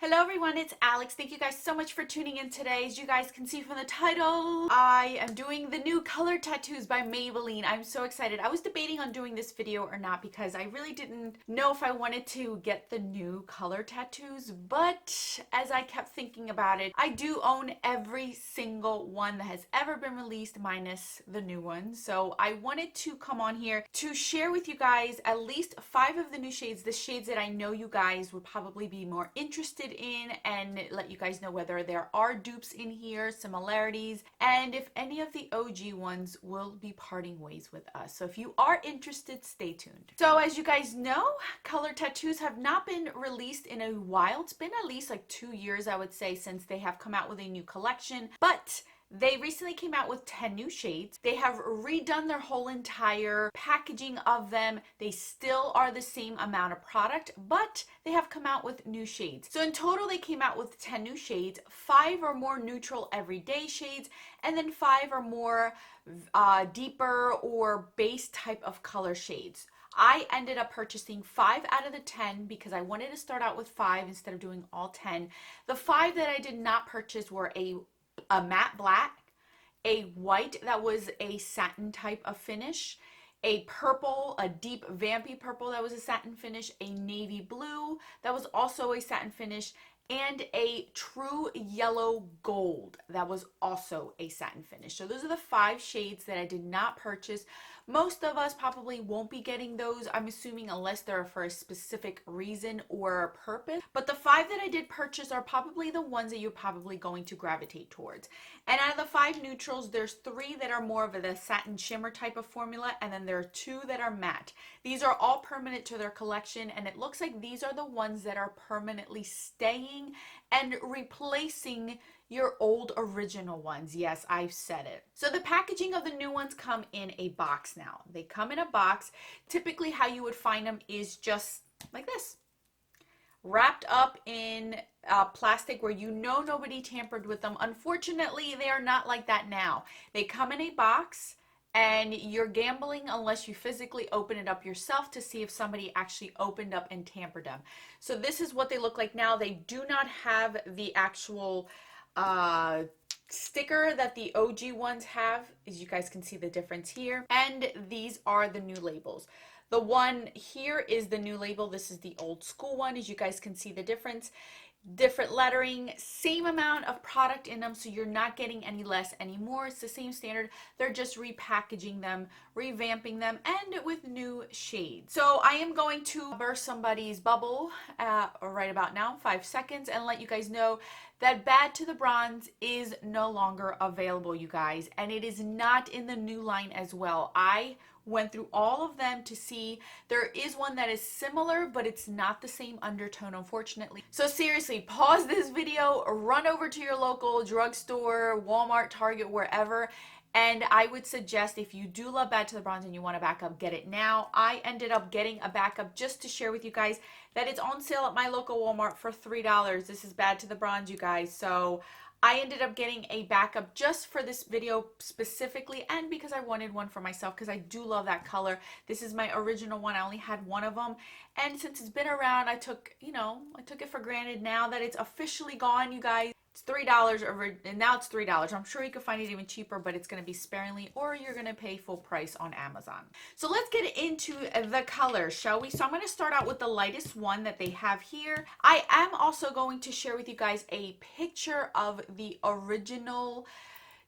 Hello everyone, it's Alex. Thank you guys so much for tuning in today. As you guys can see from the title, I am doing the new color tattoos by Maybelline. I'm so excited. I was debating on doing this video or not because I really didn't know if I wanted to get the new color tattoos, but as I kept thinking about it, I do own every single one that has ever been released minus the new ones. So I wanted to come on here to share with you guys at least 5 of the new shades, the shades that I know you guys would probably be more interested in, and let you guys know whether there are dupes in here, similarities, and if any of the OG ones will be parting ways with us. So if you are interested, stay tuned. So as you guys know, color tattoos have not been released in a while. It's been at least like 2 years, I would say, since they have come out with a new collection, but they recently came out with 10 new shades. They have redone their whole entire packaging of them. They still are the same amount of product, but they have come out with new shades. So in total, they came out with 10 new shades. 5 are more neutral everyday shades, and then 5 are more deeper or base type of color shades. I ended up purchasing 5 out of the 10 because I wanted to start out with 5 instead of doing all 10. The 5 that I did not purchase were a matte black, a white that was a satin type of finish, a purple, a deep vampy purple that was a satin finish, a navy blue that was also a satin finish, and a true yellow gold that was also a satin finish. So those are the 5 shades that I did not purchase. Most of us probably won't be getting those, I'm assuming, unless they're for a specific reason or purpose. But the 5 that I did purchase are probably the ones that you're probably going to gravitate towards. And out of the 5 neutrals, there's 3 that are more of the satin shimmer type of formula, and then there are 2 that are matte. These are all permanent to their collection, and it looks like these are the ones that are permanently staying and replacing your old original ones. Yes, I've said it. So the packaging of the new ones come in a box now. They come in a box. Typically how you would find them is just like this, wrapped up in plastic where you know nobody tampered with them. Unfortunately, they are not like that now. They come in a box, and you're gambling unless you physically open it up yourself to see if somebody actually opened up and tampered them. So this is what they look like now. They do not have the actual sticker that the OG ones have, as you guys can see the difference here. And these are the new labels. The one here is the new label. This is the old school one, as you guys can see the difference. Different lettering, same amount of product in them, so you're not getting any less anymore. It's the same standard. They're just repackaging them, revamping them, and with new shades. So I am going to burst somebody's bubble right about now, 5 seconds, and let you guys know that Bad to the Bronze is no longer available, you guys, and it is not in the new line as well. I went through all of them to see. There is one that is similar, but it's not the same undertone, unfortunately. So seriously, pause this video, run over to your local drugstore, Walmart, Target, wherever, and I would suggest, if you do love Bad to the Bronze and you want a backup, get it now. I ended up getting a backup just to share with you guys that it's on sale at my local Walmart for $3. This is Bad to the Bronze, you guys. So I ended up getting a backup just for this video specifically, and because I wanted one for myself, because I do love that color. This is my original one. I only had one of them, and since it's been around, I took it for granted. Now that it's officially gone, you guys, it's $3 over, and now it's $3. I'm sure you can find it even cheaper, but it's going to be sparingly, or you're going to pay full price on Amazon. So let's get into the colors, shall we? So I'm going to start out with the lightest one that they have here. I am also going to share with you guys a picture of the original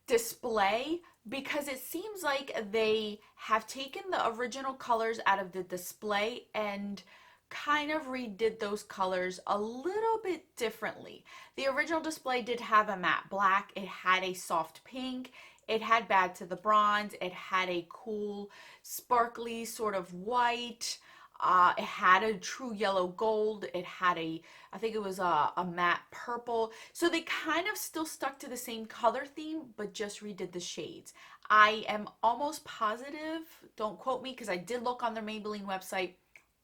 display, because it seems like they have taken the original colors out of the display and kind of redid those colors a little bit differently. The original display did have a matte black, it had a soft pink, it had Bad to the Bronze, it had a cool sparkly sort of white, it had a true yellow gold, it had I think it was a matte purple. So they kind of still stuck to the same color theme, but just redid the shades. I am almost positive, don't quote me because I did look on their Maybelline website,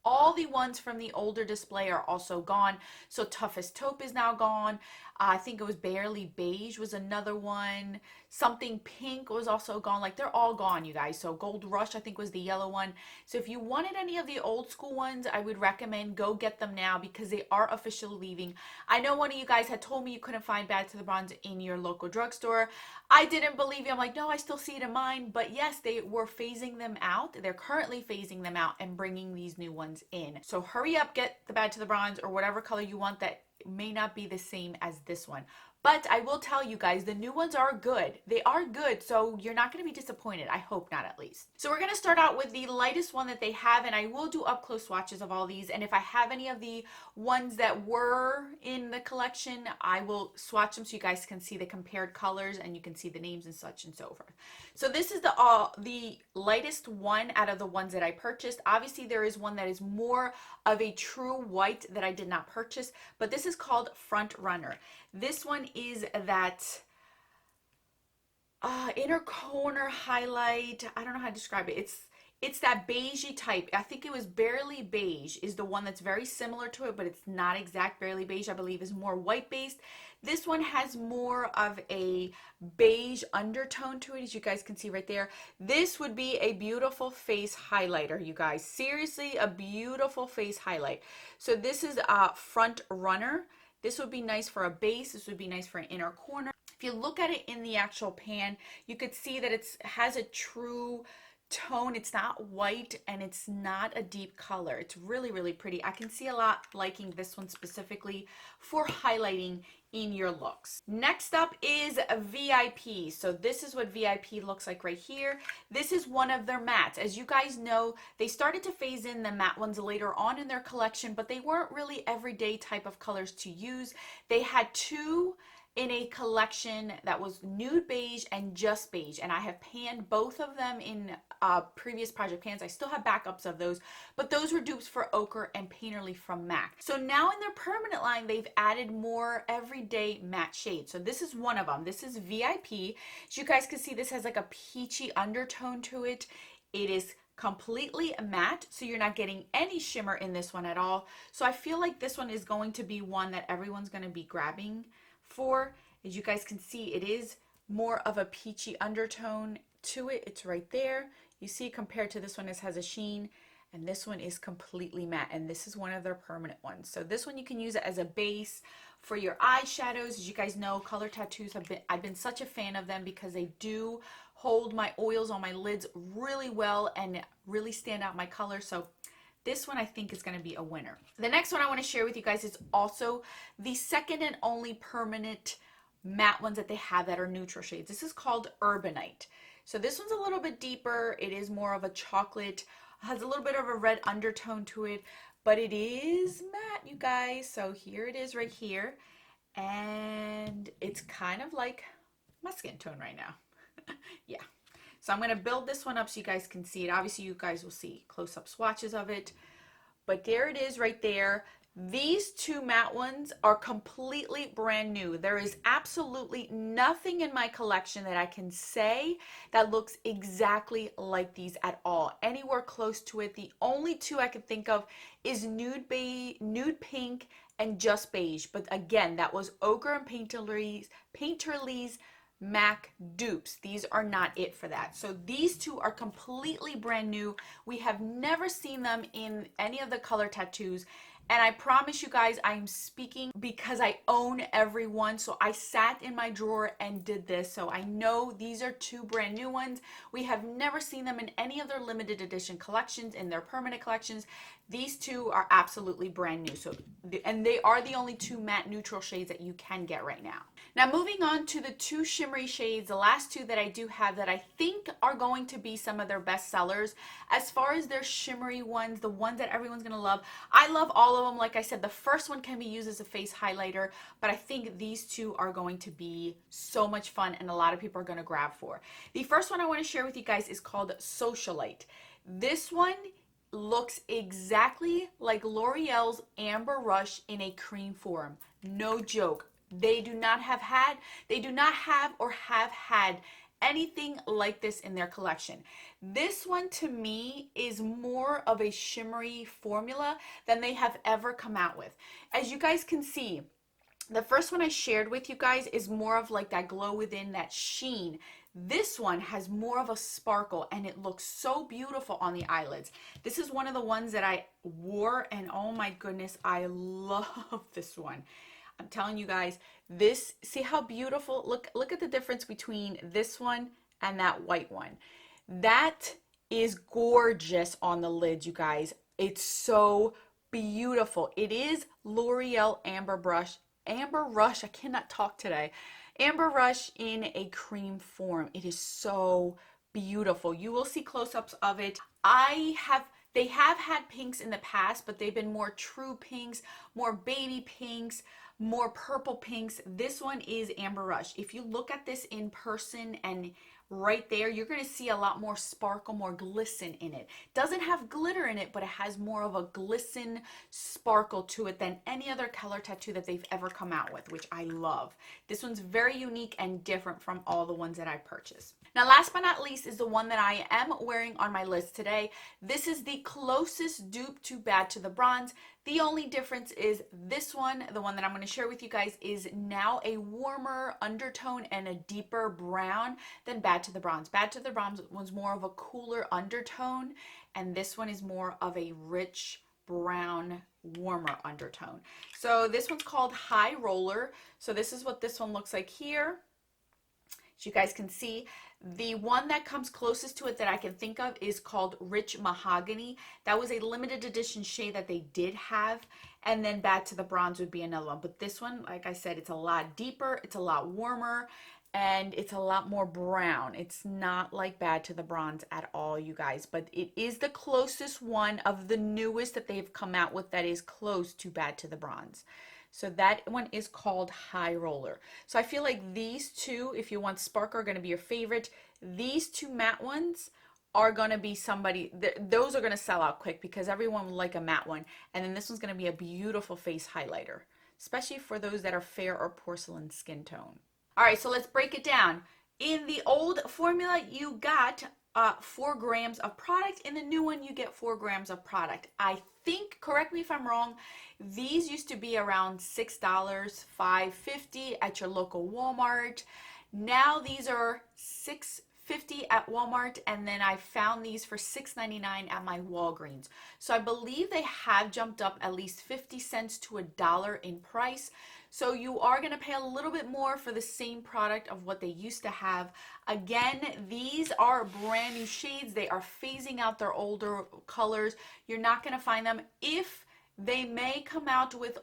All the ones from the older display are also gone. So Toughest Taupe is now gone. I think it was Barely Beige was another one. Something Pink was also gone. Like, they're all gone, you guys. So Gold Rush, I think, was the yellow one. So if you wanted any of the old school ones, I would recommend go get them now because they are officially leaving. I know one of you guys had told me you couldn't find Bad to the Bronze in your local drugstore. I didn't believe you. I'm like, no, I still see it in mine. But yes, they were phasing them out. They're currently phasing them out and bringing these new ones in. So hurry up, get the Bad to the Bronze or whatever color you want that may not be the same as this one. But I will tell you guys, the new ones are good. They are good, so you're not going to be disappointed. I hope not, at least. So we're going to start out with the lightest one that they have, and I will do up close swatches of all these. And if I have any of the ones that were in the collection, I will swatch them so you guys can see the compared colors and you can see the names and such and so forth. So this is the lightest one out of the ones that I purchased. Obviously, there is one that is more of a true white that I did not purchase, but this is called Front Runner. This one is that inner corner highlight. I don't know how to describe it. It's that beigey type. I think it was Barely Beige is the one that's very similar to it, but it's not exact. Barely Beige, I believe, is more white based. This one has more of a beige undertone to it, as you guys can see right there. This would be a beautiful face highlighter, you guys. Seriously, a beautiful face highlight. So this is Front Runner. This would be nice for a base. This would be nice for an inner corner. If you look at it in the actual pan, you could see that it has a true tone. It's not white and it's not a deep color. It's really, really pretty. I can see a lot liking this one specifically for highlighting in your looks. Next up is VIP. So this is what VIP looks like right here. This is one of their mattes. As you guys know, they started to phase in the matte ones later on in their collection, but they weren't really everyday type of colors to use. They had two in a collection that was nude beige and just beige, and I have panned both of them in previous project pans. I still have backups of those, but those were dupes for Ochre and Painterly from MAC. So now in their permanent line, they've added more everyday matte shades. So this is one of them. This is VIP. As you guys can see, this has like a peachy undertone to it. It is completely matte, so you're not getting any shimmer in this one at all. So I feel like this one is going to be one that everyone's going to be grabbing for. As you guys can see, it is more of a peachy undertone to it. It's right there. You see, compared to this one, this has a sheen, and this one is completely matte, and this is one of their permanent ones. So this one you can use it as a base for your eyeshadows. As you guys know, color tattoos I've been such a fan of them because they do hold my oils on my lids really well and really stand out my color. So this one I think is going to be a winner. The next one I want to share with you guys is also the second and only permanent matte ones that they have that are neutral shades. This is called Urbanite. So this one's a little bit deeper. It is more of a chocolate, has a little bit of a red undertone to it, but it is matte, you guys. So here it is right here. And it's kind of like my skin tone right now. Yeah. So I'm going to build this one up so you guys can see it. Obviously, you guys will see close-up swatches of it. But there it is right there. These two matte ones are completely brand new. There is absolutely nothing in my collection that I can say that looks exactly like these at all. Anywhere close to it. The only two I can think of is Nude Pink and Just Beige. But again, that was Ochre and Painterly's MAC dupes. These are not it for that. So these two are completely brand new. We have never seen them in any of the color tattoos. And I promise you guys, I'm speaking because I own every one. So I sat in my drawer and did this. So I know these are two brand new ones. We have never seen them in any of their limited edition collections, in their permanent collections. These two are absolutely brand new. So, and they are the only two matte neutral shades that you can get right now. Now moving on to the two shimmery shades, the last two that I do have that I think are going to be some of their best sellers. As far as their shimmery ones, the ones that everyone's going to love, I love all of them. Like I said, the first one can be used as a face highlighter, but I think these two are going to be so much fun and a lot of people are going to grab for. The first one I want to share with you guys is called Socialite. This one looks exactly like L'Oreal's Amber Rush in a cream form. No joke. They do not have or have had anything like this in their collection. This one to me is more of a shimmery formula than they have ever come out with. As you guys can see, the first one I shared with you guys is more of like that glow within, that sheen. This one has more of a sparkle and it looks so beautiful on the eyelids. This is one of the ones that I wore and oh my goodness, I love this one. I'm telling you guys, this, see how beautiful, look at the difference between this one and that white one. That is gorgeous on the lids, you guys. It's so beautiful. It is L'Oreal Amber Rush, I cannot talk today. Amber Rush in a cream form. It is so beautiful. You will see close-ups of it. They have had pinks in the past, but they've been more true pinks, more baby pinks, more purple pinks. This one is Amber Rush. If you look at this in person and right there, you're going to see a lot more sparkle, more glisten in it. Doesn't have glitter in it, but it has more of a glisten sparkle to it than any other color tattoo that they've ever come out with, which I love. This one's very unique and different from all the ones that I purchased. Now, last but not least is the one that I am wearing on my list today. This is the closest dupe to Bad to the Bronze. The only difference is this one, the one that I'm going to share with you guys, is now a warmer undertone and a deeper brown than Bad to the Bronze. Bad to the Bronze was more of a cooler undertone, and this one is more of a rich brown, warmer undertone. So this one's called High Roller. So this is what this one looks like here. As you guys can see, the one that comes closest to it that I can think of is called Rich Mahogany. That was a limited edition shade that they did have. And then Bad to the Bronze would be another one. But this one, like I said, it's a lot deeper, it's a lot warmer, and it's a lot more brown. It's not like Bad to the Bronze at all, you guys. But it is the closest one of the newest that they've come out with that is close to Bad to the Bronze. So that one is called High Roller. So I feel like these two, if you want sparkle, are going to be your favorite. These two matte ones are going to be those are going to sell out quick because everyone will like a matte one. And then this one's going to be a beautiful face highlighter, especially for those that are fair or porcelain skin tone. All right, so let's break it down. In the old formula, you got 4 grams of product. In the new one, you get 4 grams of product. I think, correct me if I'm wrong, these used to be around $6, $5.50 at your local Walmart. Now these are $6.50 at Walmart, and then I found these for $6.99 at my Walgreens. So I believe they have jumped up at least 50 cents to $1 in price. So you are going to pay a little bit more for the same product of what they used to have. Again, these are brand new shades. They are phasing out their older colors. You're not going to find them. If they may come out with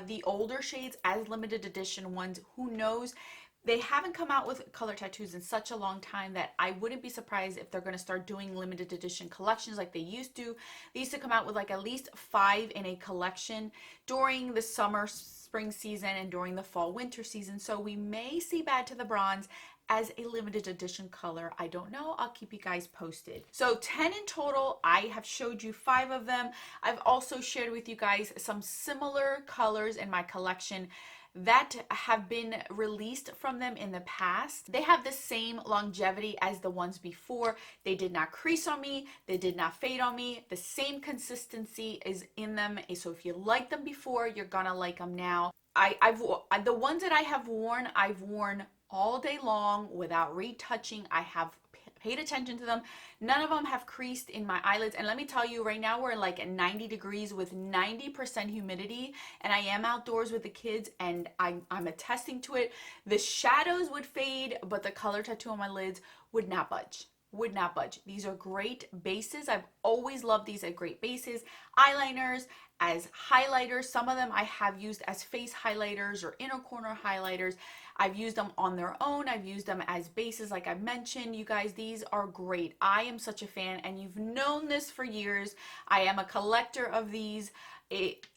the older shades as limited edition ones, who knows? They haven't come out with color tattoos in such a long time that I wouldn't be surprised if they're going to start doing limited edition collections like they used to. They used to come out with like at least 5 in a collection during the summer, spring season and during the fall winter season. So we may see Bad to the Bronze as a limited edition color. I don't know. I'll keep you guys posted. So 10 in total. I have showed you 5 of them. I've also shared with you guys some similar colors in my collection that have been released from them in the past. They have the same longevity as the ones before. They did not crease on me. They did not fade on me. The same consistency is in them. So if you liked them before, you're gonna like them now. The ones that I have worn, I've worn all day long without retouching. I have paid attention to them. None of them have creased in my eyelids. And let me tell you, right now we're like at 90 degrees with 90% humidity, and I am outdoors with the kids, and I'm attesting to it. The shadows would fade, but the color tattoo on my lids would not budge. Would not budge. These are great bases. I've always loved these as great bases. Eyeliners, as highlighters. Some of them I have used as face highlighters or inner corner highlighters. I've used them on their own. I've used them as bases like I mentioned. You guys, these are great. I am such a fan, and you've known this for years. I am a collector of these.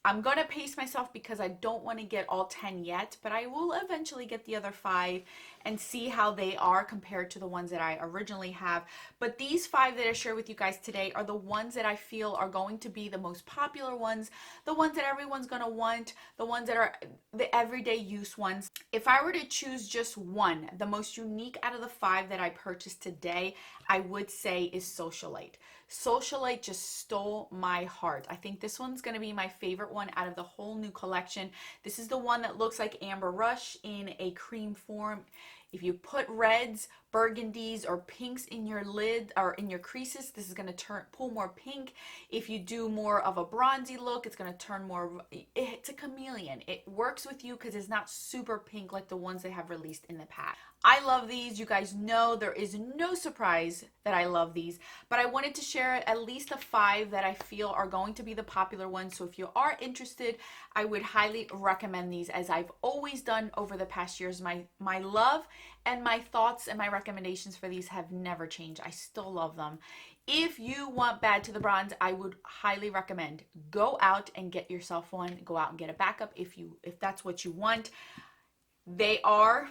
I'm going to pace myself because I don't want to get all 10 yet, but I will eventually get the other 5 and see how they are compared to the ones that I originally have. But these 5 that I share with you guys today are the ones that I feel are going to be the most popular ones, the ones that everyone's going to want, the ones that are the everyday use ones. If I were to choose just one, the most unique out of the 5 that I purchased today, I would say is Socialite. Socialite just stole my heart. I think this one's going to be my favorite one out of the whole new collection. This is the one that looks like Amber Rush in a cream form. If you put reds, burgundies, or pinks in your lid or in your creases, this is going to pull more pink. If you do more of a bronzy look, it's going to turn more, it's a chameleon. It works with you because it's not super pink like the ones they have released in the past. I love these. You guys know there is no surprise that I love these, but I wanted to share at least the 5 that I feel are going to be the popular ones. So if you are interested, I would highly recommend these, as I've always done over the past years. My love and my thoughts and my recommendations for these have never changed. I still love them. If you want bad to the bronze, I would highly recommend go out and get yourself one. Go out and get a backup if that's what you want. They are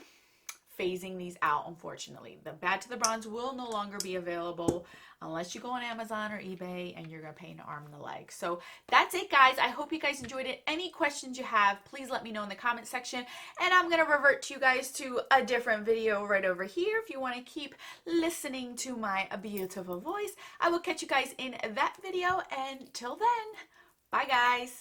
phasing these out, unfortunately. The bad to the bronze will no longer be available unless you go on Amazon or eBay, and you're gonna pay an arm and a leg. So that's it, guys. I hope you guys enjoyed it. Any questions you have, please let me know in the comment section, and I'm gonna revert to you guys to a different video right over here if you want to keep listening to my beautiful voice. I will catch you guys in that video, and till then, bye guys.